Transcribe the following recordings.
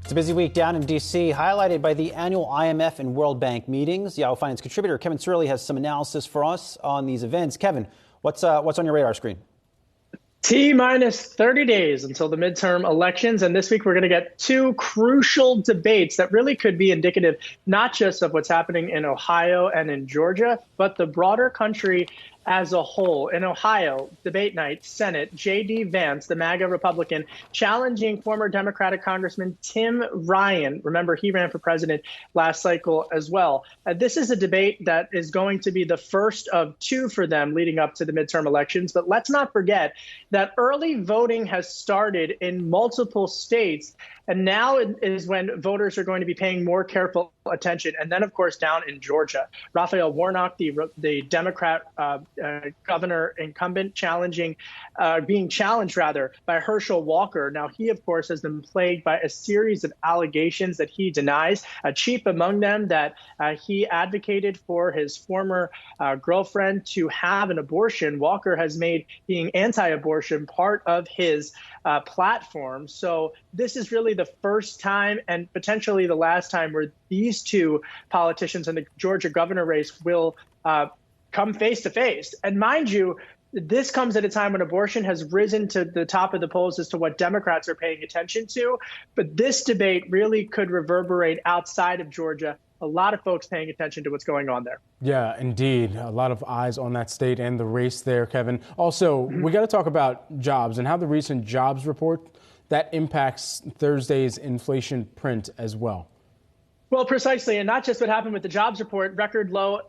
It's a busy week down in D.C., highlighted by the annual IMF and World Bank meetings. Yahoo Finance contributor Kevin Cirilli has some analysis for us on these events. Kevin, what's on your radar screen? T-minus 30 days until the midterm elections. And this week, we're going to get two crucial debates that really could be indicative, not just of what's happening in Ohio and in Georgia, but the broader country as a whole. In Ohio, debate night, Senate, J.D. Vance, the MAGA Republican, challenging former Democratic Congressman Tim Ryan. Remember, he ran for president last cycle as well. This is a debate that is going to be the first of two for them leading up to the midterm elections. But let's not forget that early voting has started in multiple states. And now is when voters are going to be paying more careful attention. And then, of course, down in Georgia, Raphael Warnock, the Democrat governor incumbent, being challenged by Herschel Walker. Now, he, of course, has been plagued by a series of allegations that he denies. Chief among them that he advocated for his former girlfriend to have an abortion. Walker has made being anti-abortion part of his platform. So this is really the first time and potentially the last time where these two politicians in the Georgia governor race will come face to face. And mind you, this comes at a time when abortion has risen to the top of the polls as to what Democrats are paying attention to. But this debate really could reverberate outside of Georgia. A lot of folks paying attention to what's going on there. Yeah, indeed. A lot of eyes on that state and the race there, Kevin. Also, we got to talk about jobs and how the recent jobs report that impacts Thursday's inflation print as well. Well, precisely. And not just what happened with the jobs report, record low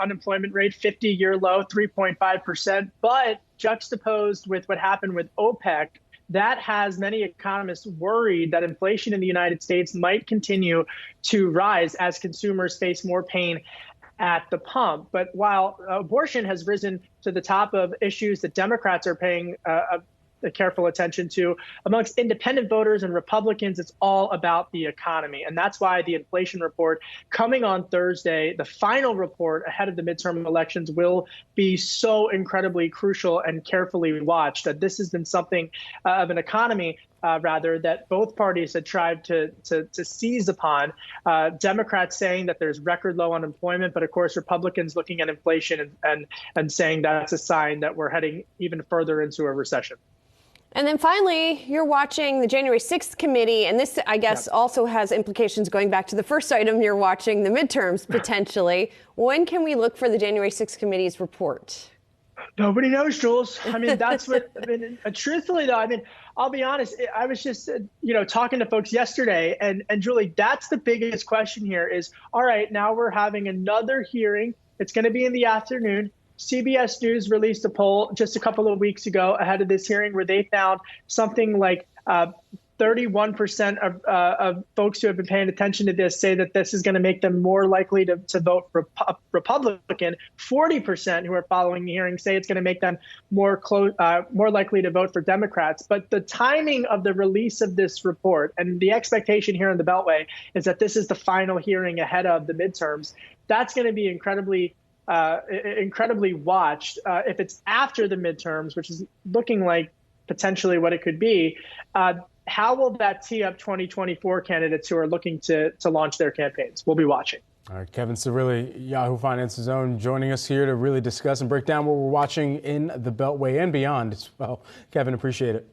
unemployment rate, 50-year low, 3.5%, but juxtaposed with what happened with OPEC, that has many economists worried that inflation in the United States might continue to rise as consumers face more pain at the pump. But while abortion has risen to the top of issues that Democrats are paying careful attention to, amongst independent voters and Republicans, it's all about the economy. And that's why the inflation report coming on Thursday, the final report ahead of the midterm elections, will be so incredibly crucial and carefully watched. That this has been something of an economy that both parties had tried to seize upon. Democrats saying that there's record low unemployment, but of course Republicans looking at inflation and saying that's a sign that we're heading even further into a recession. And then finally, you're watching the January 6th committee, and this, I guess, also has implications going back to the first item you're watching, the midterms, potentially. When can we look for the January 6th committee's report? Nobody knows, Jules. I mean, that's what, truthfully, though, I'll be honest. I was just, talking to folks yesterday, and Julie, that's the biggest question here is, all right, now we're having another hearing. It's going to be in the afternoon. CBS News released a poll just a couple of weeks ago ahead of this hearing where they found something like 31% of folks who have been paying attention to this say that this is going to make them more likely to vote Republican. 40% who are following the hearing say it's going to make them more likely to vote for Democrats. But the timing of the release of this report and the expectation here in the Beltway is that this is the final hearing ahead of the midterms. That's going to be incredibly watched. If it's after the midterms, which is looking like potentially what it could be, how will that tee up 2024 candidates who are looking to launch their campaigns? We'll be watching. All right, Kevin Cirilli, Yahoo Finance's own, joining us here to really discuss and break down what we're watching in the Beltway and beyond as well. Kevin, appreciate it.